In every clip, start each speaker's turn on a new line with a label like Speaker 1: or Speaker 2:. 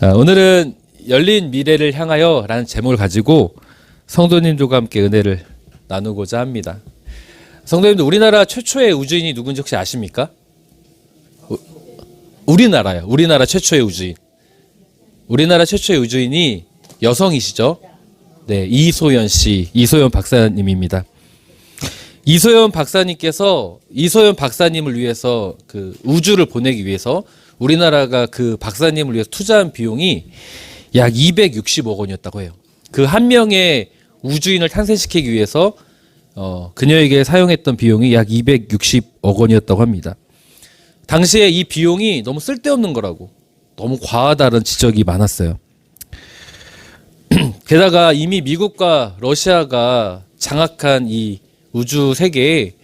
Speaker 1: 오늘은 열린 미래를 향하여 라는 제목을 가지고 성도님들과 함께 은혜를 나누고자 합니다. 성도님들, 우리나라 최초의 우주인이 누군지 혹시 아십니까? 우리나라요. 우리나라 최초의 우주인. 우리나라 최초의 우주인이 여성이시죠? 네, 이소연 씨, 이소연 박사님입니다. 이소연 박사님을 위해서 그 우주를 보내기 위해서 우리나라가 그 박사님을 위해서 투자한 비용이 약 260억 원이었다고 해요. 그 한 명의 우주인을 탄생시키기 위해서 그녀에게 사용했던 비용이 약 260억 원이었다고 합니다. 당시에 이 비용이 너무 쓸데없는 거라고, 너무 과하다는 지적이 많았어요. 게다가 이미 미국과 러시아가 장악한 이 우주 세계에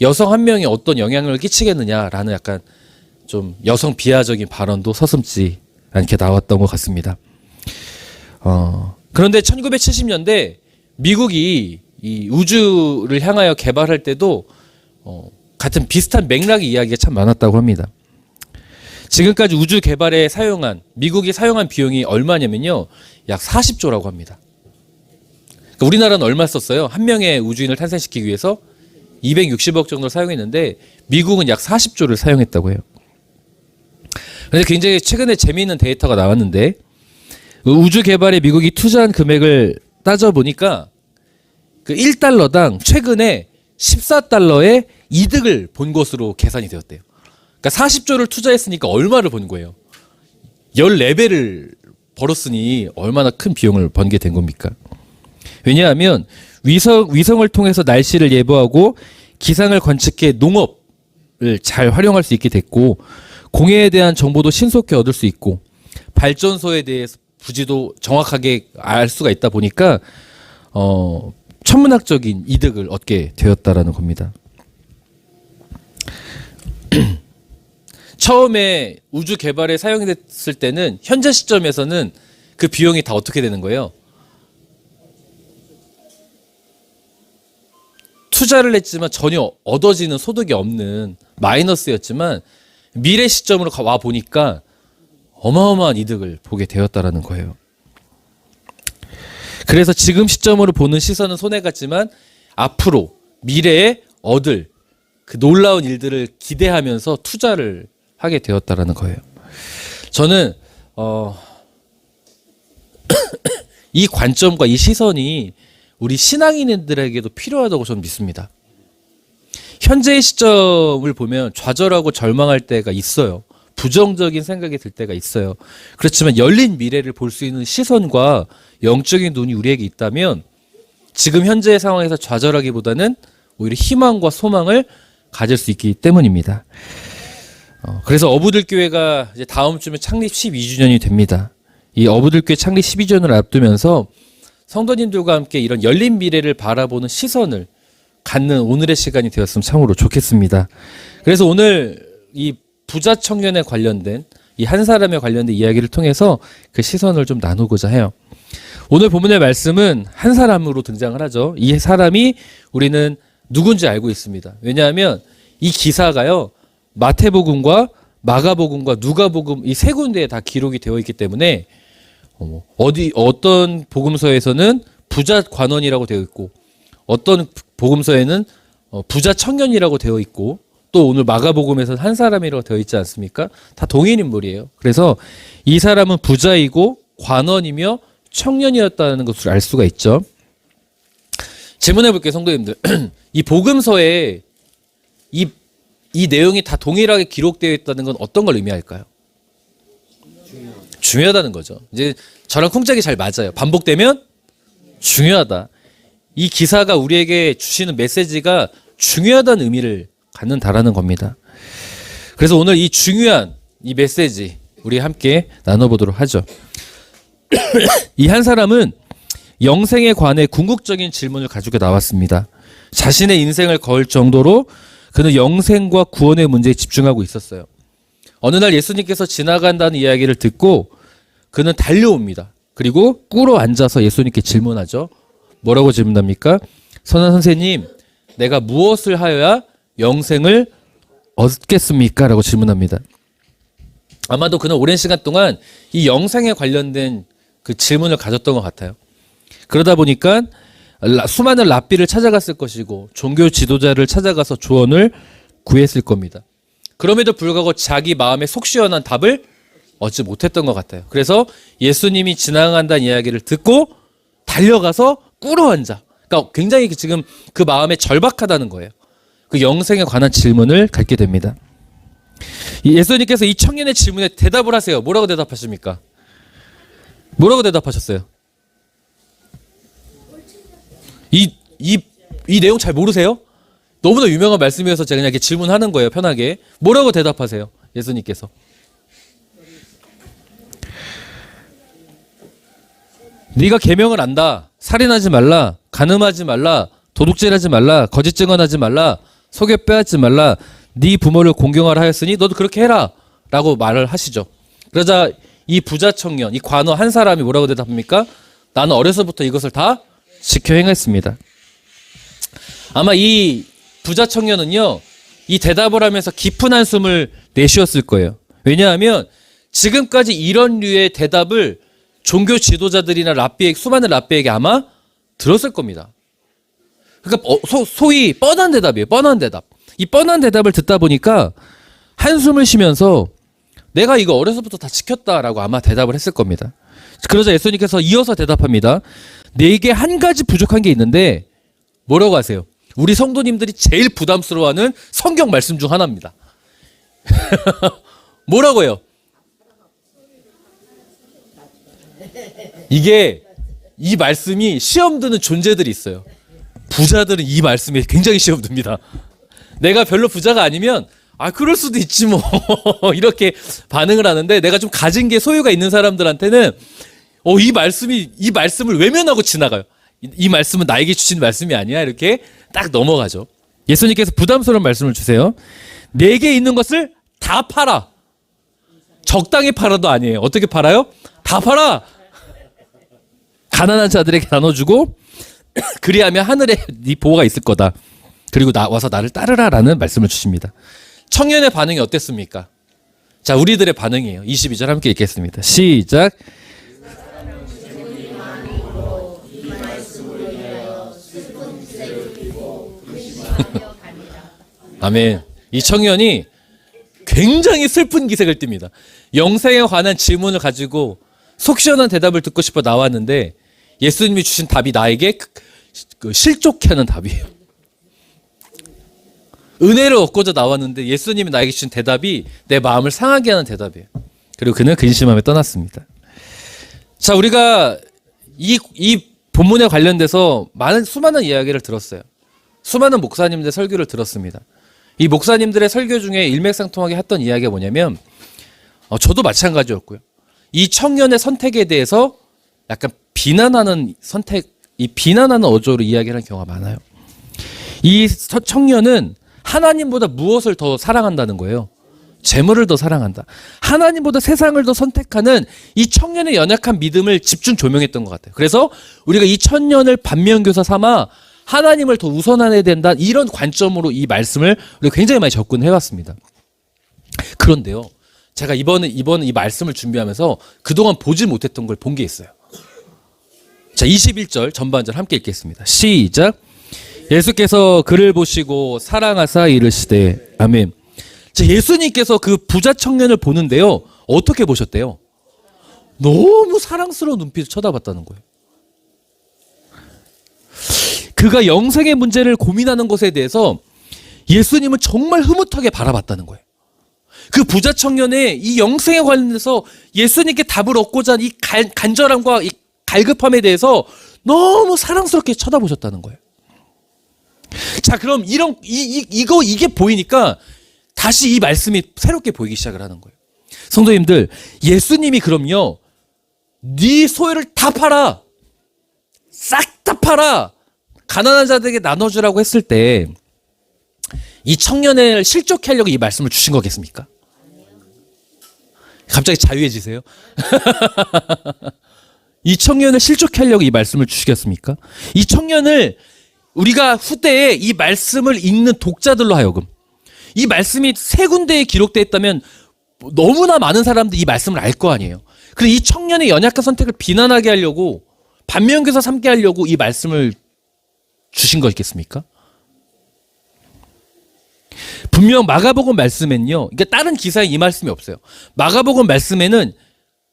Speaker 1: 여성 한 명이 어떤 영향을 끼치겠느냐라는 약간 좀 여성 비하적인 발언도 서슴지 않게 나왔던 것 같습니다. 그런데 1970년대 미국이 이 우주를 향하여 개발할 때도 같은 비슷한 맥락의 이야기가 참 많았다고 합니다. 지금까지 우주 개발에 미국이 사용한 비용이 얼마냐면요, 약 40조라고 합니다. 그러니까 우리나라는 얼마 썼어요? 한 명의 우주인을 탄생시키기 위해서 260억 정도를 사용했는데 미국은 약 40조를 사용했다고 해요. 그런데 굉장히 최근에 재미있는 데이터가 나왔는데, 우주 개발에 미국이 투자한 금액을 따져보니까 그 1달러당 최근에 14달러의 이득을 본 것으로 계산이 되었대요. 그러니까 40조를 투자했으니까 얼마를 번 거예요? 14배를 벌었으니 얼마나 큰 비용을 번 게 된 겁니까? 왜냐하면 위성을 통해서 날씨를 예보하고 기상을 관측해 농업을 잘 활용할 수 있게 됐고, 공해에 대한 정보도 신속히 얻을 수 있고, 발전소에 대해서 부지도 정확하게 알 수가 있다 보니까 천문학적인 이득을 얻게 되었다라는 겁니다. 처음에 우주 개발에 사용됐을 때는 현재 시점에서는 그 비용이 다 어떻게 되는 거예요? 투자를 했지만 전혀 얻어지는 소득이 없는 마이너스였지만 미래 시점으로 와 보니까 어마어마한 이득을 보게 되었다라는 거예요. 그래서 지금 시점으로 보는 시선은 손해 같지만 앞으로 미래에 얻을 그 놀라운 일들을 기대하면서 투자를 하게 되었다라는 거예요. 저는 이 관점과 이 시선이 우리 신앙인들에게도 필요하다고 저는 믿습니다. 현재의 시점을 보면 좌절하고 절망할 때가 있어요. 부정적인 생각이 들 때가 있어요. 그렇지만 열린 미래를 볼 수 있는 시선과 영적인 눈이 우리에게 있다면 지금 현재의 상황에서 좌절하기보다는 오히려 희망과 소망을 가질 수 있기 때문입니다. 그래서 어부들 교회가 이제 다음 주면 창립 12주년이 됩니다. 이 어부들 교회 창립 12주년을 앞두면서 성도님들과 함께 이런 열린 미래를 바라보는 시선을 갖는 오늘의 시간이 되었으면 참으로 좋겠습니다. 그래서 오늘 이 부자 청년에 관련된 이 한 사람에 관련된 이야기를 통해서 그 시선을 좀 나누고자 해요. 오늘 본문의 말씀은 한 사람으로 등장을 하죠. 이 사람이 우리는 누군지 알고 있습니다. 왜냐하면 이 기사가요, 마태복음과 마가복음과 누가복음 이 세 군데에 다 기록이 되어 있기 때문에 어떤 복음서에서는 부자 관원이라고 되어 있고, 어떤 복음서에는 부자 청년이라고 되어 있고, 또 오늘 마가복음에서는 한 사람이라고 되어 있지 않습니까? 다 동일 인물이에요. 그래서 이 사람은 부자이고 관원이며 청년이었다는 것을 알 수가 있죠. 질문해 볼게요, 성도님들. 이 복음서에 이 내용이 다 동일하게 기록되어 있다는 건 어떤 걸 의미할까요? 중요하다는 거죠. 이제 저랑 쿵짝이 잘 맞아요. 반복되면 중요하다. 이 기사가 우리에게 주시는 메시지가 중요하다는 의미를 갖는다라는 겁니다. 그래서 오늘 이 중요한 이 메시지 우리 함께 나눠보도록 하죠. 이 한 사람은 영생에 관해 궁극적인 질문을 가지고 나왔습니다. 자신의 인생을 걸 정도로 그는 영생과 구원의 문제에 집중하고 있었어요. 어느 날 예수님께서 지나간다는 이야기를 듣고 그는 달려옵니다. 그리고 꿇어 앉아서 예수님께 질문하죠. 뭐라고 질문합니까? 선한 선생님, 내가 무엇을 하여야 영생을 얻겠습니까? 라고 질문합니다. 아마도 그는 오랜 시간 동안 이 영생에 관련된 그 질문을 가졌던 것 같아요. 그러다 보니까 수많은 랍비를 찾아갔을 것이고 종교 지도자를 찾아가서 조언을 구했을 겁니다. 그럼에도 불구하고 자기 마음에 속 시원한 답을 얻지 못했던 것 같아요. 그래서 예수님이 지나간다는 이야기를 듣고 달려가서 꿇어앉아. 그러니까 굉장히 지금 그 마음에 절박하다는 거예요. 그 영생에 관한 질문을 갖게 됩니다. 예수님께서 이 청년의 질문에 대답을 하세요. 뭐라고 대답하십니까? 뭐라고 대답하셨어요? 이 내용 잘 모르세요? 너무나 유명한 말씀이어서 제가 그냥 이렇게 질문하는 거예요. 편하게. 뭐라고 대답하세요? 예수님께서. 네가 계명을 안다. 살인하지 말라. 간음하지 말라. 도둑질하지 말라. 거짓 증언하지 말라. 속여 빼앗지 말라. 네 부모를 공경하라 하였으니 너도 그렇게 해라. 라고 말을 하시죠. 그러자 이 부자 청년, 이 관원 한 사람이 뭐라고 대답합니까? 나는 어려서부터 이것을 다 지켜 행했습니다. 아마 이 부자 청년은요, 이 대답을 하면서 깊은 한숨을 내쉬었을 거예요. 왜냐하면 지금까지 이런 류의 대답을 종교 지도자들이나 수많은 랍비에게 아마 들었을 겁니다. 그러니까 소위 뻔한 대답이에요. 뻔한 대답. 이 뻔한 대답을 듣다 보니까 한숨을 쉬면서 내가 이거 어려서부터 다 지켰다라고 아마 대답을 했을 겁니다. 그러자 예수님께서 이어서 대답합니다. 내게 한 가지 부족한 게 있는데 뭐라고 하세요? 우리 성도님들이 제일 부담스러워하는 성경 말씀 중 하나입니다. 뭐라고 해요? 이 말씀이 시험 드는 존재들이 있어요. 부자들은 이 말씀에 굉장히 시험 듭니다. 내가 별로 부자가 아니면 그럴 수도 있지 뭐 이렇게 반응을 하는데, 내가 좀 가진 게 소유가 있는 사람들한테는 이 말씀을 외면하고 지나가요. 이 말씀은 나에게 주신 말씀이 아니야. 이렇게 딱 넘어가죠. 예수님께서 부담스러운 말씀을 주세요. 내게 있는 것을 다 팔아. 적당히 팔아도 아니에요. 어떻게 팔아요? 다 팔아. 가난한 자들에게 나눠주고 그리하면 하늘에 네 보호가 있을 거다. 그리고 와서 나를 따르라라는 말씀을 주십니다. 청년의 반응이 어땠습니까? 자, 우리들의 반응이에요. 22절 함께 읽겠습니다. 시작. 아멘. 이 청년이 굉장히 슬픈 기색을 띱니다. 영생에 관한 질문을 가지고 속 시원한 대답을 듣고 싶어 나왔는데 예수님이 주신 답이 나에게 실족해 하는 답이에요. 은혜를 얻고자 나왔는데 예수님이 나에게 주신 대답이 내 마음을 상하게 하는 대답이에요. 그리고 그는 근심함에 떠났습니다. 자, 우리가 이 본문에 관련돼서 수많은 이야기를 들었어요. 수많은 목사님들의 설교를 들었습니다. 이 목사님들의 설교 중에 일맥상통하게 했던 이야기가 뭐냐면, 저도 마찬가지였고요. 이 청년의 선택에 대해서 약간 비난하는 어조로 이야기를 하는 경우가 많아요. 이 청년은 하나님보다 무엇을 더 사랑한다는 거예요? 재물을 더 사랑한다. 하나님보다 세상을 더 선택하는 이 청년의 연약한 믿음을 집중 조명했던 것 같아요. 그래서 우리가 이 청년을 반면교사 삼아 하나님을 더 우선해야 된다, 이런 관점으로 이 말씀을 우리가 굉장히 많이 접근해왔습니다. 그런데요, 제가 이번에 이 말씀을 준비하면서 그동안 보지 못했던 걸 본 게 있어요. 자, 21절 전반절 함께 읽겠습니다. 시작. 예수께서 그를 보시고 사랑하사 이르시되. 아멘. 자, 예수님께서 그 부자 청년을 보는데요, 어떻게 보셨대요? 너무 사랑스러운 눈빛을 쳐다봤다는 거예요. 그가 영생의 문제를 고민하는 것에 대해서 예수님은 정말 흐뭇하게 바라봤다는 거예요. 그 부자 청년의 이 영생에 관련해서 예수님께 답을 얻고자 이 간절함과 이 갈급함에 대해서 너무 사랑스럽게 쳐다보셨다는 거예요. 자, 그럼 이게 보이니까 다시 이 말씀이 새롭게 보이기 시작을 하는 거예요. 성도님들, 예수님이 그럼요, 네 소유를 다 팔아, 싹 다 팔아, 가난한 자들에게 나눠주라고 했을 때 이 청년을 실족해 하려고 이 말씀을 주신 거겠습니까? 갑자기 자유해지세요? 이 청년을 실족해 하려고 이 말씀을 주시겠습니까? 이 청년을 우리가 후대에 이 말씀을 읽는 독자들로 하여금, 이 말씀이 세 군데에 기록되어 있다면 너무나 많은 사람들이 이 말씀을 알 거 아니에요. 그래서 이 청년의 연약한 선택을 비난하게 하려고, 반면교사 삼게 하려고 이 말씀을 주신 거겠습니까? 분명 마가복음 말씀엔요, 그러니까 다른 기사에 이 말씀이 없어요. 마가복음 말씀에는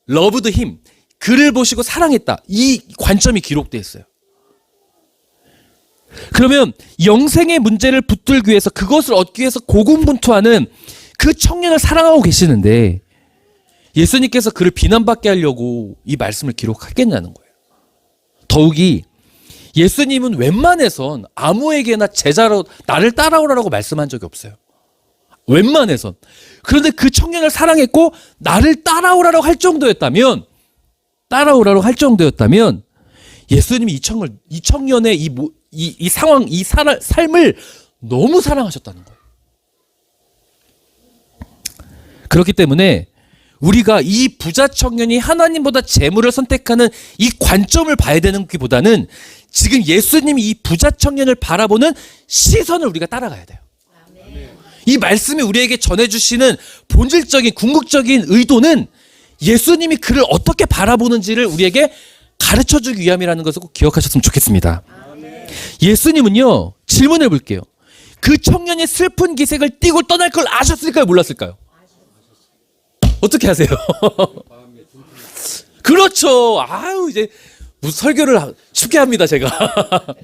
Speaker 1: loved him, 그를 보시고 사랑했다, 이 관점이 기록되어 있어요. 그러면 영생의 문제를 붙들기 위해서, 그것을 얻기 위해서 고군분투하는 그 청년을 사랑하고 계시는데 예수님께서 그를 비난받게 하려고 이 말씀을 기록하겠냐는 거예요. 더욱이 예수님은 웬만해선 아무에게나 제자로 나를 따라오라고 말씀한 적이 없어요. 웬만해선. 그런데 그 청년을 사랑했고 나를 따라오라고 할 정도였다면, 예수님이 이 청년의 이 상황, 삶을 너무 사랑하셨다는 거예요. 그렇기 때문에 우리가 이 부자 청년이 하나님보다 재물을 선택하는 이 관점을 봐야 되는 것보다는 지금 예수님이 이 부자 청년을 바라보는 시선을 우리가 따라가야 돼요. 이 말씀이 우리에게 전해주시는 본질적인 궁극적인 의도는 예수님이 그를 어떻게 바라보는지를 우리에게 가르쳐주기 위함이라는 것을 꼭 기억하셨으면 좋겠습니다. 예수님은요, 질문해 볼게요. 그 청년이 슬픈 기색을 띠고 떠날 걸 아셨을까요? 몰랐을까요? 어떻게 하세요? 그렇죠. 아유, 이제 무슨 설교를 쉽게 합니다, 제가.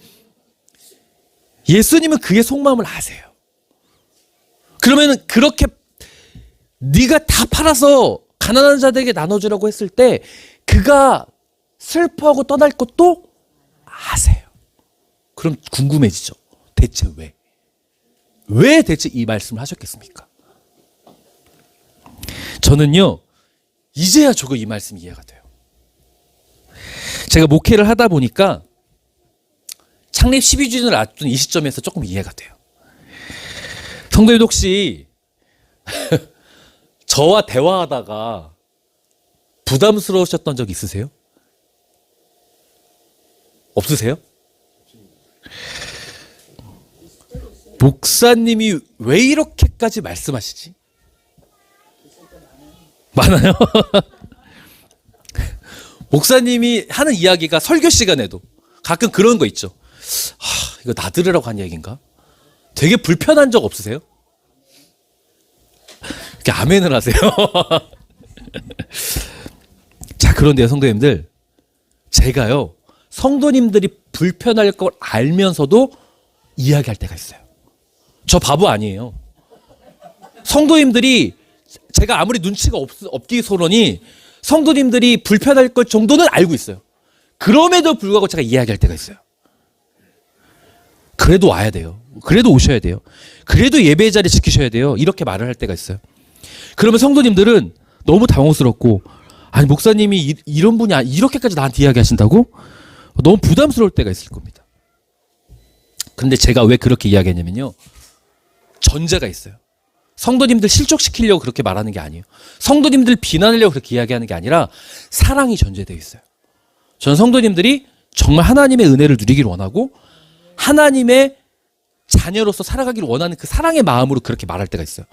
Speaker 1: 예수님은 그의 속마음을 아세요. 그러면 그렇게 네가 다 팔아서 가난한 자들에게 나눠주라고 했을 때 그가 슬퍼하고 떠날 것도 아세요. 그럼 궁금해지죠. 대체 왜? 왜 대체 이 말씀을 하셨겠습니까? 저는요, 이제야 조금 이 말씀이 이해가 돼요. 제가 목회를 하다 보니까 창립 12주년을 앞둔 이 시점에서 조금 이해가 돼요. 성도님들 혹시 저와 대화하다가 부담스러우셨던 적 있으세요? 없으세요? 목사님이 왜 이렇게까지 말씀하시지? 많아요? 목사님이 하는 이야기가 설교 시간에도 가끔 그런 거 있죠. 이거 나 들으라고 한 얘기인가? 되게 불편한 적 없으세요? 이렇게 아멘을 하세요. 자, 그런데요, 성도님들, 제가요, 성도님들이 불편할 걸 알면서도 이야기할 때가 있어요. 저 바보 아니에요. 성도님들이, 제가 아무리 눈치가 없기소로니 성도님들이 불편할 것 정도는 알고 있어요. 그럼에도 불구하고 제가 이야기할 때가 있어요. 그래도 와야 돼요. 그래도 오셔야 돼요. 그래도 예배의 자리 지키셔야 돼요. 이렇게 말을 할 때가 있어요. 그러면 성도님들은 너무 당황스럽고, 아니 목사님이 이런 분이 이렇게까지 나한테 이야기하신다고? 너무 부담스러울 때가 있을 겁니다. 근데 제가 왜 그렇게 이야기했냐면요, 전제가 있어요. 성도님들 실족시키려고 그렇게 말하는 게 아니에요. 성도님들 비난하려고 그렇게 이야기하는 게 아니라 사랑이 전제되어 있어요. 저는 성도님들이 정말 하나님의 은혜를 누리기를 원하고 하나님의 자녀로서 살아가기를 원하는 그 사랑의 마음으로 그렇게 말할 때가 있어요.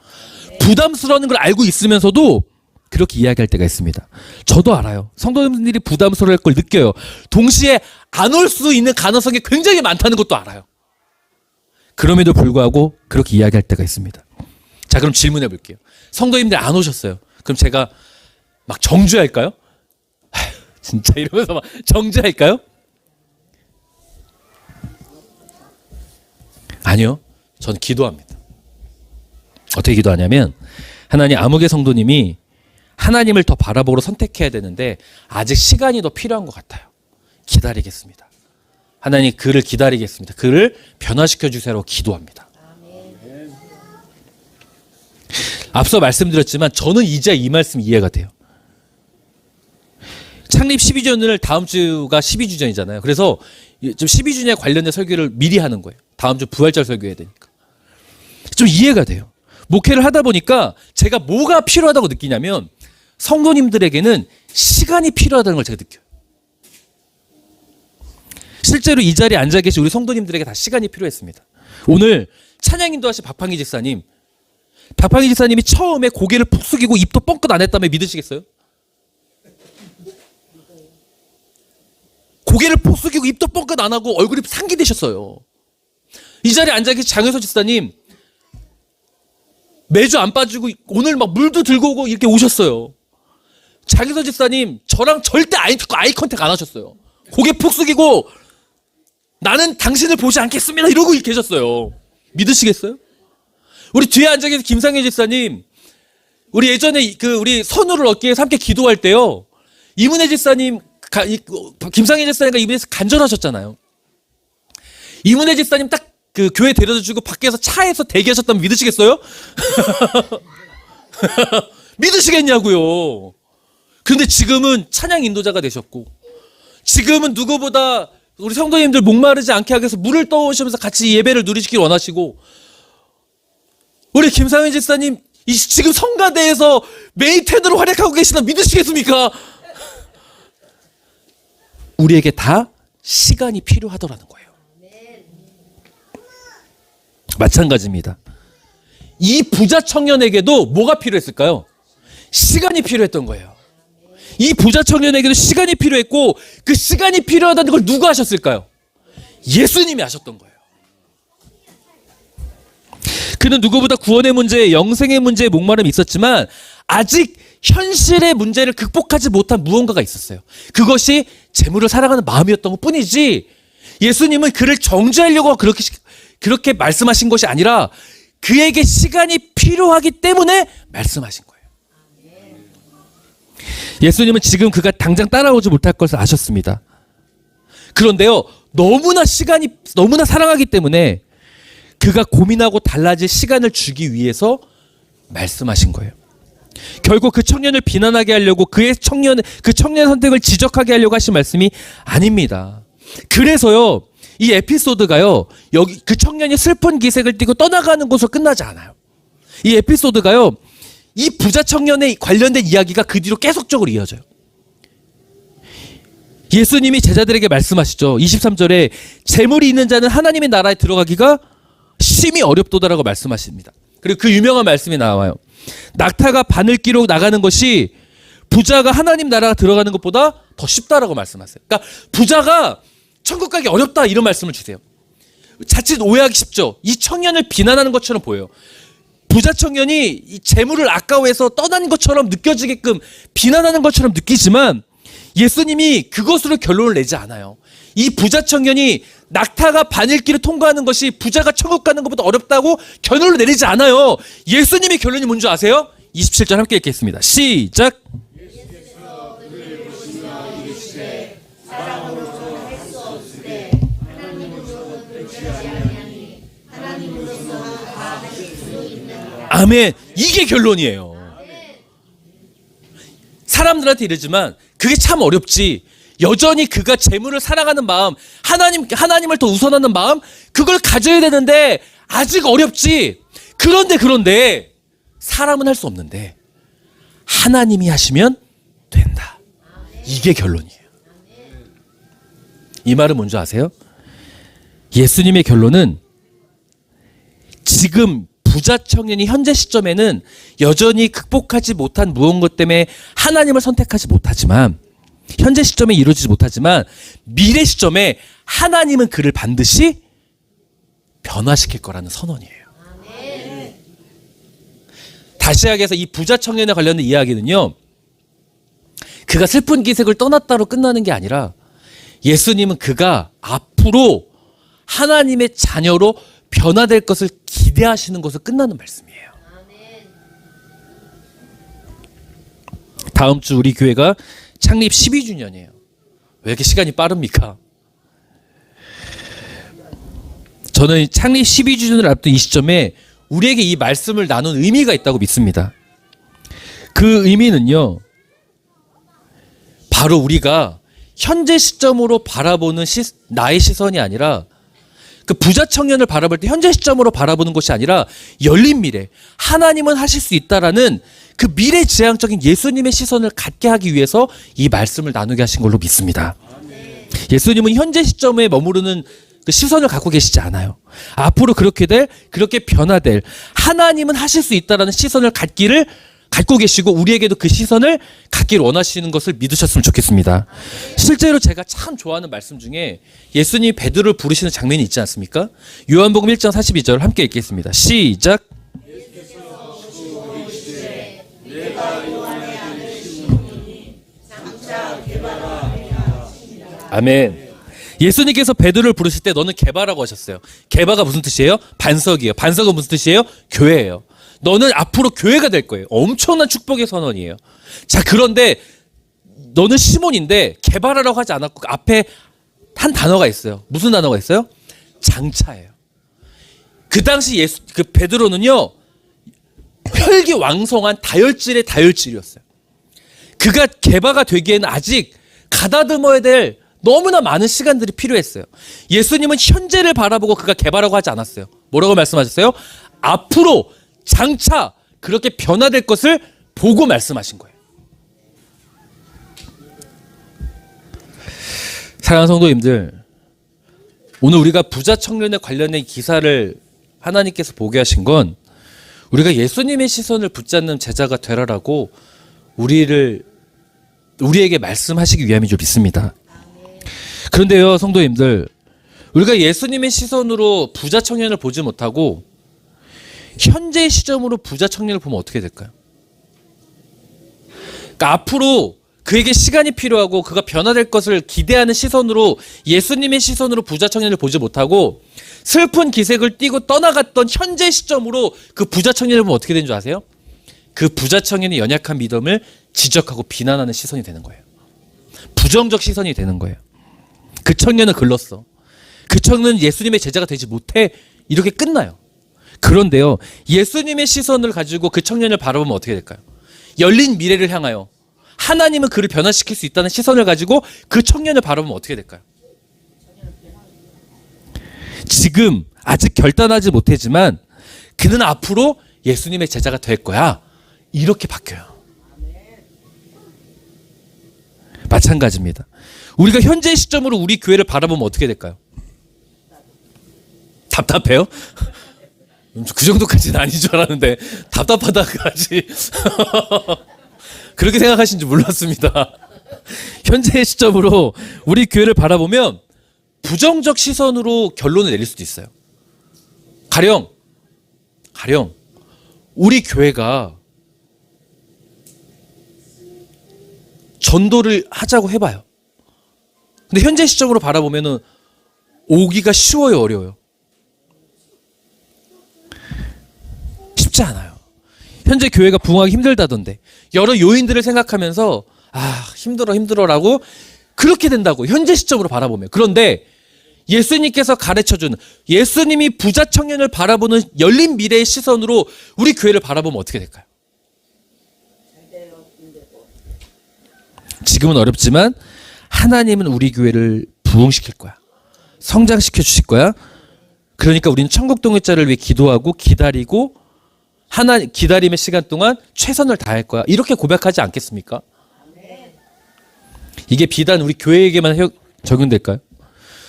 Speaker 1: 부담스러운 걸 알고 있으면서도 그렇게 이야기할 때가 있습니다. 저도 알아요. 성도님들이 부담스러울 걸 느껴요. 동시에 안 올 수 있는 가능성이 굉장히 많다는 것도 알아요. 그럼에도 불구하고 그렇게 이야기할 때가 있습니다. 자, 그럼 질문해 볼게요. 성도님들 안 오셨어요. 그럼 제가 막 정죄할까요? 진짜 이러면서 막 정죄할까요? 아니요. 저는 기도합니다. 어떻게 기도하냐면, 하나님, 아무개 성도님이 하나님을 더 바라보고 선택해야 되는데 아직 시간이 더 필요한 것 같아요. 기다리겠습니다. 하나님, 그를 기다리겠습니다. 그를 변화시켜 주세요라고 기도합니다. 앞서 말씀드렸지만 저는 이제 이 말씀이 이해가 돼요. 창립 12주년을 다음 주가 12주년이잖아요. 그래서 좀 12주년에 관련된 설교를 미리 하는 거예요. 다음 주 부활절 설교해야 되니까. 좀 이해가 돼요. 목회를 하다 보니까 제가 뭐가 필요하다고 느끼냐면, 성도님들에게는 시간이 필요하다는 걸 제가 느껴요. 실제로 이 자리에 앉아 계신 우리 성도님들에게 다 시간이 필요했습니다. 오늘 찬양 인도하신 박판기 집사님, 박팡희 집사님이 처음에 고개를 푹 숙이고 입도 뻥끗 안 했다면 믿으시겠어요? 고개를 푹 숙이고 입도 뻥끗 안 하고 얼굴이 상기되셨어요. 이 자리에 앉아 계신 장효서 집사님 매주 안 빠지고 오늘 막 물도 들고 오고 이렇게 오셨어요. 장효서 집사님 저랑 절대 아이 컨택 안 하셨어요. 고개 푹 숙이고 나는 당신을 보지 않겠습니다 이러고 계셨어요. 믿으시겠어요? 우리 뒤에 앉아 계신 김상현 집사님, 우리 예전에 우리 선우를 어깨에 함께 기도할 때요, 이문혜 집사님, 김상현 집사님과 이문혜에서 간절하셨잖아요. 이문혜 집사님 딱 그 교회 데려다 주고 밖에서 차에서 대기하셨다면 믿으시겠어요? 믿으시겠냐고요. 근데 지금은 찬양 인도자가 되셨고, 지금은 누구보다 우리 성도님들 목마르지 않게 하기 위해서 물을 떠오시면서 같이 예배를 누리시길 원하시고, 우리 김상현 집사님 지금 성가대에서 메인 테너로 활약하고 계시다 믿으시겠습니까? 우리에게 다 시간이 필요하더라는 거예요. 마찬가지입니다. 이 부자 청년에게도 뭐가 필요했을까요? 시간이 필요했던 거예요. 이 부자 청년에게도 시간이 필요했고, 그 시간이 필요하다는 걸 누가 하셨을까요? 예수님이 하셨던 거예요. 그는 누구보다 구원의 문제, 영생의 문제에 목마름이 있었지만 아직 현실의 문제를 극복하지 못한 무언가가 있었어요. 그것이 재물을 사랑하는 마음이었던 것 뿐이지, 예수님은 그를 정죄하려고 그렇게 말씀하신 것이 아니라 그에게 시간이 필요하기 때문에 말씀하신 거예요. 예수님은 지금 그가 당장 따라오지 못할 것을 아셨습니다. 그런데요, 너무나 사랑하기 때문에 그가 고민하고 달라질 시간을 주기 위해서 말씀하신 거예요. 결국 그 청년을 비난하게 하려고 그 청년의 선택을 지적하게 하려고 하신 말씀이 아닙니다. 그래서요, 이 에피소드가요, 여기 그 청년이 슬픈 기색을 띠고 떠나가는 곳으로 끝나지 않아요. 이 에피소드가요, 이 부자 청년에 관련된 이야기가 그 뒤로 계속적으로 이어져요. 예수님이 제자들에게 말씀하시죠. 23절에 재물이 있는 자는 하나님의 나라에 들어가기가 심히 어렵도다라고 말씀하십니다. 그리고 그 유명한 말씀이 나와요. 낙타가 바늘 끼로 나가는 것이 부자가 하나님 나라가 들어가는 것보다 더 쉽다라고 말씀하세요. 그러니까 부자가 천국 가기 어렵다 이런 말씀을 주세요. 자칫 오해하기 쉽죠. 이 청년을 비난하는 것처럼 보여요. 부자 청년이 이 재물을 아까워해서 떠난 것처럼 느껴지게끔 비난하는 것처럼 느끼지만 예수님이 그것으로 결론을 내지 않아요. 이 부자 청년이 낙타가 바늘길을 통과하는 것이 부자가 천국 가는 것보다 어렵다고 결론을 내리지 않아요. 예수님의 결론이 뭔지 아세요? 27절 함께 읽겠습니다. 시작. 아멘. 이게 결론이에요. 사람들한테 이러지만 그게 참 어렵지. 여전히 그가 재물을 사랑하는 마음, 하나님을 더 우선하는 마음, 그걸 가져야 되는데 아직 어렵지. 그런데 사람은 할 수 없는데 하나님이 하시면 된다. 이게 결론이에요. 이 말은 뭔지 아세요? 예수님의 결론은 지금 부자 청년이 현재 시점에는 여전히 극복하지 못한 무언가 때문에 하나님을 선택하지 못하지만, 현재 시점에 이루어지지 못하지만 미래 시점에 하나님은 그를 반드시 변화시킬 거라는 선언이에요. 다시 이야기해서 이 부자 청년에 관련된 이야기는요, 그가 슬픈 기색을 떠났다로 끝나는 게 아니라 예수님은 그가 앞으로 하나님의 자녀로 변화될 것을 기대하시는 것을 끝나는 말씀이에요. 다음 주 우리 교회가 창립 12주년이에요. 왜 이렇게 시간이 빠릅니까? 저는 창립 12주년을 앞둔 이 시점에 우리에게 이 말씀을 나눈 의미가 있다고 믿습니다. 그 의미는요, 바로 우리가 현재 시점으로 바라보는 나의 시선이 아니라, 그 부자 청년을 바라볼 때 현재 시점으로 바라보는 것이 아니라 열린 미래, 하나님은 하실 수 있다라는 그 미래지향적인 예수님의 시선을 갖게 하기 위해서 이 말씀을 나누게 하신 걸로 믿습니다. 예수님은 현재 시점에 머무르는 그 시선을 갖고 계시지 않아요. 앞으로 그렇게 변화될 하나님은 하실 수 있다라는 시선을 갖고 계시고 우리에게도 그 시선을 갖기를 원하시는 것을 믿으셨으면 좋겠습니다. 실제로 제가 참 좋아하는 말씀 중에 예수님이 베드로를 부르시는 장면이 있지 않습니까? 요한복음 1장 42절 함께 읽겠습니다. 시작. 아멘. 예수님께서 베드로를 부르실 때 너는 게바라고 하셨어요. 게바가 무슨 뜻이에요? 반석이에요. 반석은 무슨 뜻이에요? 교회예요. 너는 앞으로 교회가 될 거예요. 엄청난 축복의 선언이에요. 자, 그런데 너는 시몬인데 게바라라고 하지 않았고 앞에 한 단어가 있어요. 무슨 단어가 있어요? 장차예요. 그 당시 그 베드로는요, 혈기왕성한 다혈질의 다혈질이었어요. 그가 게바가 되기에는 아직 가다듬어야 될 너무나 많은 시간들이 필요했어요. 예수님은 현재를 바라보고 그가 게바라고 하지 않았어요. 뭐라고 말씀하셨어요? 앞으로 장차 그렇게 변화될 것을 보고 말씀하신 거예요. 사랑하는 성도님들, 오늘 우리가 부자 청년에 관련된 기사를 하나님께서 보게 하신 건 우리가 예수님의 시선을 붙잡는 제자가 되라라고 우리에게 말씀하시기 위함인 줄 믿습니다. 그런데요, 성도님들, 우리가 예수님의 시선으로 부자 청년을 보지 못하고 현재의 시점으로 부자 청년을 보면 어떻게 될까요? 그러니까 앞으로 그에게 시간이 필요하고 그가 변화될 것을 기대하는 시선으로, 예수님의 시선으로 부자 청년을 보지 못하고 슬픈 기색을 띠고 떠나갔던 현재 시점으로 그 부자 청년을 보면 어떻게 되는 줄 아세요? 그 부자 청년의 연약한 믿음을 지적하고 비난하는 시선이 되는 거예요. 부정적 시선이 되는 거예요. 그 청년은 글렀어. 그 청년은 예수님의 제자가 되지 못해. 이렇게 끝나요. 그런데요, 예수님의 시선을 가지고 그 청년을 바라보면 어떻게 될까요? 열린 미래를 향하여 하나님은 그를 변화시킬 수 있다는 시선을 가지고 그 청년을 바라보면 어떻게 될까요? 지금 아직 결단하지 못했지만 그는 앞으로 예수님의 제자가 될 거야. 이렇게 바뀌어요. 마찬가지입니다. 우리가 현재 시점으로 우리 교회를 바라보면 어떻게 될까요? 답답해요? 그 정도까지는 아닌 줄 알았는데 답답하다까지 그렇게 생각하신 줄 몰랐습니다. 현재의 시점으로 우리 교회를 바라보면 부정적 시선으로 결론을 내릴 수도 있어요. 가령 우리 교회가 전도를 하자고 해봐요. 근데 현재 시점으로 바라보면은 오기가 쉬워요, 어려워요? 쉽지 않아요. 현재 교회가 부흥하기 힘들다던데 여러 요인들을 생각하면서 힘들어라고 그렇게 된다고 현재 시점으로 바라보면. 그런데 예수님께서 가르쳐준, 예수님이 부자 청년을 바라보는 열린 미래의 시선으로 우리 교회를 바라보면 어떻게 될까요? 지금은 어렵지만 하나님은 우리 교회를 부흥시킬 거야. 성장시켜 주실 거야. 그러니까 우리는 천국 동역자를 위해 기도하고 기다리고 기다림의 시간 동안 최선을 다할 거야. 이렇게 고백하지 않겠습니까? 이게 비단 우리 교회에게만 적용될까요?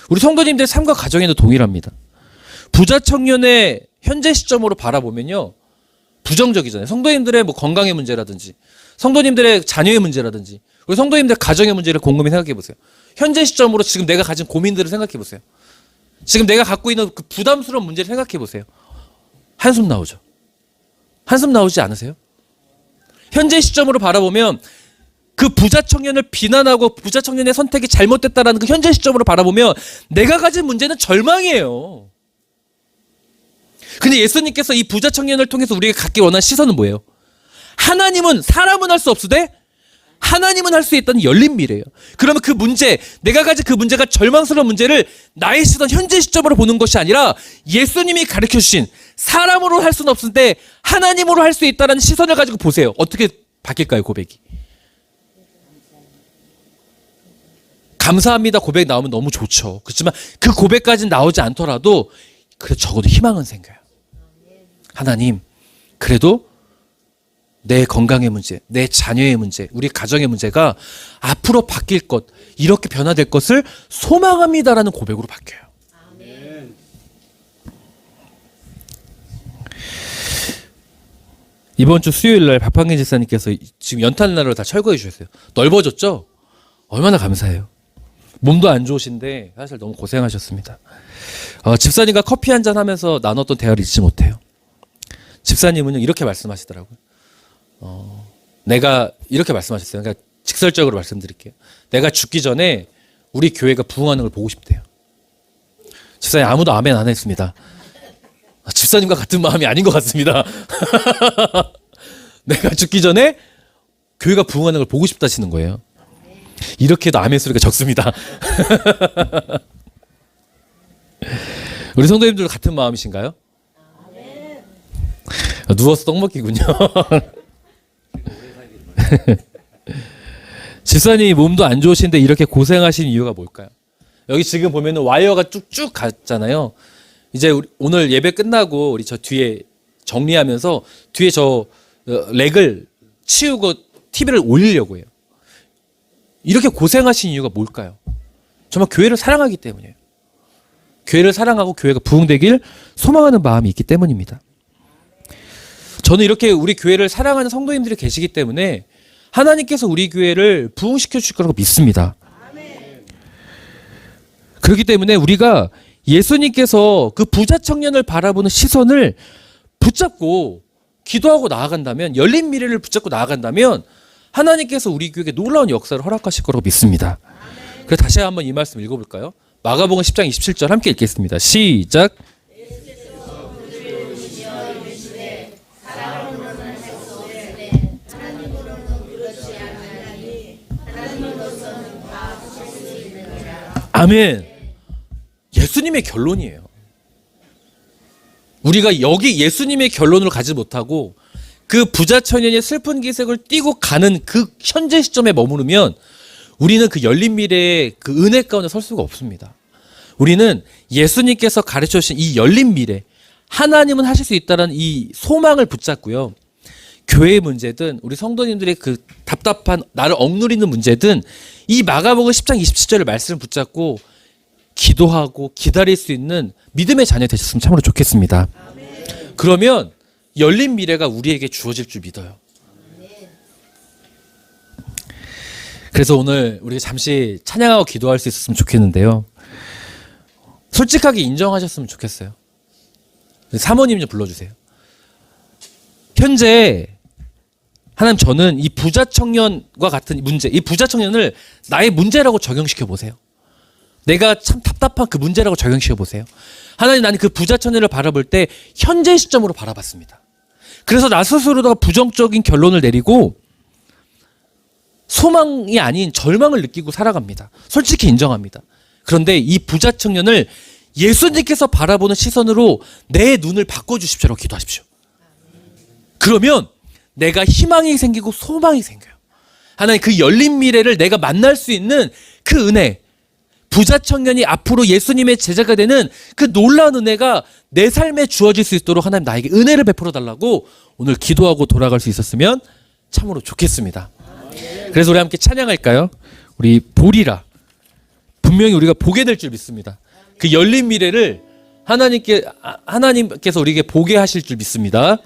Speaker 1: 우리 성도님들의 삶과 가정에도 동일합니다. 부자 청년의 현재 시점으로 바라보면요, 부정적이잖아요. 성도님들의 건강의 문제라든지 성도님들의 자녀의 문제라든지 우리 성도님들 가정의 문제를 곰곰이 생각해 보세요. 현재 시점으로 지금 내가 가진 고민들을 생각해 보세요. 지금 내가 갖고 있는 그 부담스러운 문제를 생각해 보세요. 한숨 나오죠. 한숨 나오지 않으세요? 현재 시점으로 바라보면 그 부자 청년을 비난하고 부자 청년의 선택이 잘못됐다라는 그 현재 시점으로 바라보면 내가 가진 문제는 절망이에요. 근데 예수님께서 이 부자 청년을 통해서 우리에게 갖기 원하는 시선은 뭐예요? 하나님은, 사람은 할 수 없으되 하나님은 할 수 있다는 열린 미래예요. 그러면 그 문제, 내가 가진 그 문제가 절망스러운 문제를 나의 시선, 현재 시점으로 보는 것이 아니라 예수님이 가르쳐 주신, 사람으로 할 수는 없는데 하나님으로 할 수 있다는 시선을 가지고 보세요. 어떻게 바뀔까요, 고백이? 감사합니다 고백 나오면 너무 좋죠. 그렇지만 그 고백까지는 나오지 않더라도 그래도 적어도 희망은 생겨요. 하나님, 그래도 내 건강의 문제, 내 자녀의 문제, 우리 가정의 문제가 앞으로 바뀔 것, 이렇게 변화될 것을 소망합니다라는 고백으로 바뀌어요. 이번 주 수요일 날 박판기 집사님께서 지금 연탄나루를 다 철거해 주셨어요. 넓어졌죠? 얼마나 감사해요. 몸도 안 좋으신데 사실 너무 고생하셨습니다. 집사님과 커피 한잔 하면서 나눴던 대화를 잊지 못해요. 집사님은 이렇게 말씀하시더라고요. 내가 이렇게 말씀하셨어요. 그러니까 직설적으로 말씀드릴게요. 내가 죽기 전에 우리 교회가 부흥하는 걸 보고 싶대요. 집사님 아무도 아멘 안 했습니다. 집사님과 같은 마음이 아닌 것 같습니다. 내가 죽기 전에 교회가 부흥하는 걸 보고 싶다 하시는 거예요. 이렇게도 아멘 소리가 적습니다. 우리 성도님들 같은 마음이신가요? 누워서 떡 먹기군요. 집사님이 몸도 안 좋으신데 이렇게 고생하신 이유가 뭘까요? 여기 지금 보면은 와이어가 쭉쭉 갔잖아요. 이제 오늘 예배 끝나고 우리 저 뒤에 정리하면서 뒤에 저 렉을 치우고 TV를 올리려고 해요. 이렇게 고생하신 이유가 뭘까요? 정말 교회를 사랑하기 때문이에요. 교회를 사랑하고 교회가 부흥되길 소망하는 마음이 있기 때문입니다. 저는 이렇게 우리 교회를 사랑하는 성도님들이 계시기 때문에 하나님께서 우리 교회를 부흥시켜 주실 거라고 믿습니다. 그렇기 때문에 우리가 예수님께서 그 부자 청년을 바라보는 시선을 붙잡고 기도하고 나아간다면, 열린 미래를 붙잡고 나아간다면 하나님께서 우리 교회에 놀라운 역사를 허락하실 거라고 믿습니다. 그래서 다시 한번 이 말씀 읽어볼까요? 마가복음 10장 27절 함께 읽겠습니다. 시작. 아멘. 예수님의 결론이에요. 우리가 여기 예수님의 결론을 가지 못하고 그 부자 청년의 슬픈 기색을 띠고 가는 그 현재 시점에 머무르면 우리는 그 열린 미래의 그 은혜 가운데 설 수가 없습니다. 우리는 예수님께서 가르쳐 주신 이 열린 미래, 하나님은 하실 수 있다는 이 소망을 붙잡고요. 교회의 문제든 우리 성도님들의 그 답답한 나를 억누리는 문제든 이 마가복음 10장 27절의 말씀을 붙잡고 기도하고 기다릴 수 있는 믿음의 자녀 되셨으면 참으로 좋겠습니다. 그러면 열린 미래가 우리에게 주어질 줄 믿어요. 그래서 오늘 우리가 잠시 찬양하고 기도할 수 있었으면 좋겠는데요. 솔직하게 인정하셨으면 좋겠어요. 사모님 좀 불러주세요. 현재 하나님, 저는 이 부자 청년과 같은 문제, 이 부자 청년을 나의 문제라고 적용시켜 보세요. 내가 참 답답한 그 문제라고 적용시켜 보세요. 하나님, 나는 그 부자 청년을 바라볼 때 현재 시점으로 바라봤습니다. 그래서 나 스스로가 부정적인 결론을 내리고 소망이 아닌 절망을 느끼고 살아갑니다. 솔직히 인정합니다. 그런데 이 부자 청년을 예수님께서 바라보는 시선으로 내 눈을 바꿔주십시오라고 기도하십시오. 그러면 내가 희망이 생기고 소망이 생겨요. 하나님, 그 열린 미래를 내가 만날 수 있는 그 은혜, 부자 청년이 앞으로 예수님의 제자가 되는 그 놀라운 은혜가 내 삶에 주어질 수 있도록 하나님 나에게 은혜를 베풀어 달라고 오늘 기도하고 돌아갈 수 있었으면 참으로 좋겠습니다. 그래서 우리 함께 찬양할까요? 우리 보리라. 분명히 우리가 보게 될 줄 믿습니다. 그 열린 미래를 하나님께서 우리에게 보게 하실 줄 믿습니다.